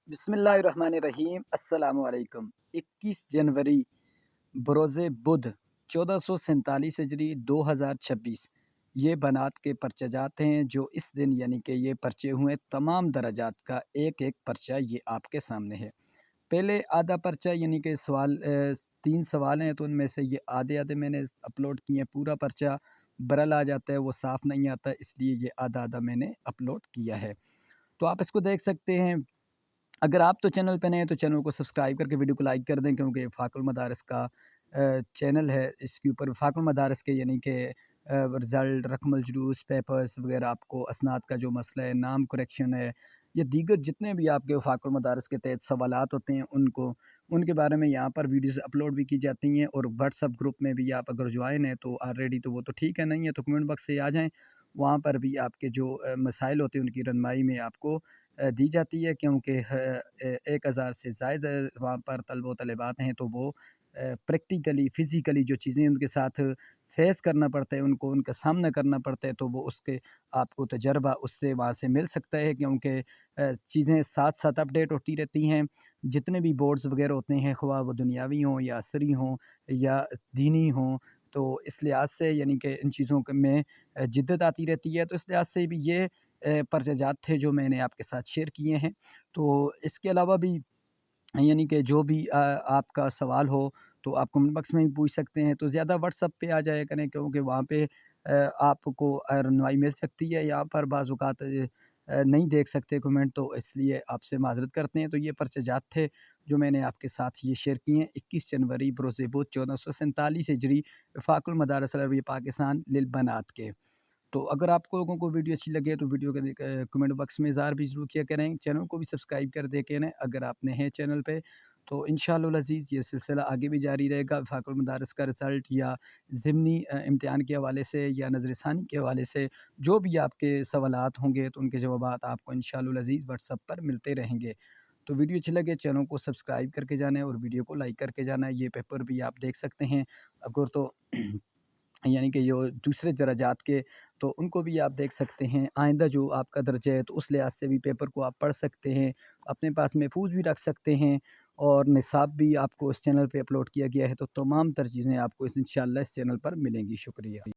बिस्मिल्लाहिर्रहमानिर्रहीम अस्सलाम वालेकुम। 21 जनवरी बरोज़ बुध 1447 हिजरी 2026। ये बनात के पर्चाजात हैं जो इस दिन यानी कि ये पर्चे हुए तमाम दराजात का एक एक पर्चा ये आपके सामने है। पहले आधा पर्चा यानी कि सवाल 3 सवाल हैं तो उनमें से ये आधे-आधे मैंने अपलोड किए हैं। पूरा पर्चा बरल आ जाता है, वो साफ़ नहीं आता, इसलिए ये आधा-आधा मैंने अपलोड किया है। तो आप इसको देख सकते हैं। अगर आप तो चैनल पे नए हैं तो चैनल को सब्सक्राइब करके वीडियो को लाइक कर दें, क्योंकि फ़ाक़ुल मदारिस का चैनल है। इसके ऊपर फ़ाक़ुल मदारिस के यानी कि रिज़ल्ट, रक़मुल जुलूस, पेपर्स वग़ैरह, आपको असनाद का जो मसला है, नाम करेक्शन है, या दीगर जितने भी आपके फ़ाक़ुल मदारिस के तहत सवालात होते हैं उनके बारे में यहाँ पर वीडियोज़ अपलोड भी की जाती हैं। और व्हाट्सएप ग्रुप में भी आप अगर ज्वाइन हैं तो ऑलरेडी, तो वो तो ठीक है, नहीं है तो कमेंट बॉक्स से आ जाएँ। वहाँ पर भी आपके जो मसाइल होते हैं उनकी रनमाई में आपको दी जाती है, क्योंकि 1000 से ज़ायद वहाँ पर तलबो तलबात हैं, तो वो प्रैक्टिकली फ़िज़िकली जो चीज़ें उनके साथ फ़ेस करना पड़ता है, उनको उनका सामना करना पड़ता है, तो वो उसके आपको तजर्बा उससे वहाँ से मिल सकता है, क्योंकि चीज़ें साथ-साथ अपडेट होती रहती हैं। जितने भी बोर्ड्स वग़ैरह होते हैं, ख़वाह वो दुनियावी हों या असरी हों या दीनी हों, तो इस लिहाज से यानी कि इन चीज़ों में जिद्दत आती रहती है। तो इस लिहाज से भी ये पर्चाजात थे जो मैंने आपके साथ शेयर किए हैं। तो इसके अलावा भी यानी कि जो भी आपका सवाल हो तो आप कमेंट बॉक्स में भी पूछ सकते हैं। तो ज़्यादा व्हाट्सएप पे आ जाया करें, क्योंकि वहाँ पे आपको रहनुमाई मिल सकती है। यहाँ पर बाज़ औक़ात नहीं देख सकते कमेंट, तो इसलिए आपसे माज़रत करते हैं। तो ये पर्चाजात थे जो मैंने आपके साथ ये शेयर किए हैं। 21 जनवरी बरोज़ बुध 1447 हिजरी फ़ाक़ुल मदारिस अल-अरबिया पाकिस्तान लिल बनात के। तो अगर आपको लोगों को वीडियो अच्छी लगे तो वीडियो के कमेंट बॉक्स में इज़हार भी ज़रूर किया करें। चैनल को भी सब्सक्राइब कर दें करें अगर आप नए हैं चैनल पे। तो इंशाअल्लाह अज़ीज़ ये सिलसिला आगे भी जारी रहेगा। फ़ाक़ुल मदारिस का रिज़ल्ट या ज़िमनी इम्तिहान के हवाले से या नज़र-ए-सानी के हवाले से जो भी आपके सवालात होंगे तो उनके जवाबात आपको इंशाअल्लाह अज़ीज़ व्हाट्सएप पर मिलते रहेंगे। तो वीडियो अच्छी लगे चैनल को सब्सक्राइब करके जाना है और वीडियो को लाइक करके जाना है। ये पेपर भी आप देख सकते हैं। अगर तो यानी कि जो दूसरे दर्जात के, तो उनको भी आप देख सकते हैं। आइंदा जो आपका दर्जा है तो उस लिहाज से भी पेपर को आप पढ़ सकते हैं, अपने पास महफूज़ भी रख सकते हैं। और निसाब भी आपको इस चैनल पे अपलोड किया गया है, तो तमाम तर चीज़ें आपको इंशाअल्लाह इस चैनल पर मिलेंगी। शुक्रिया।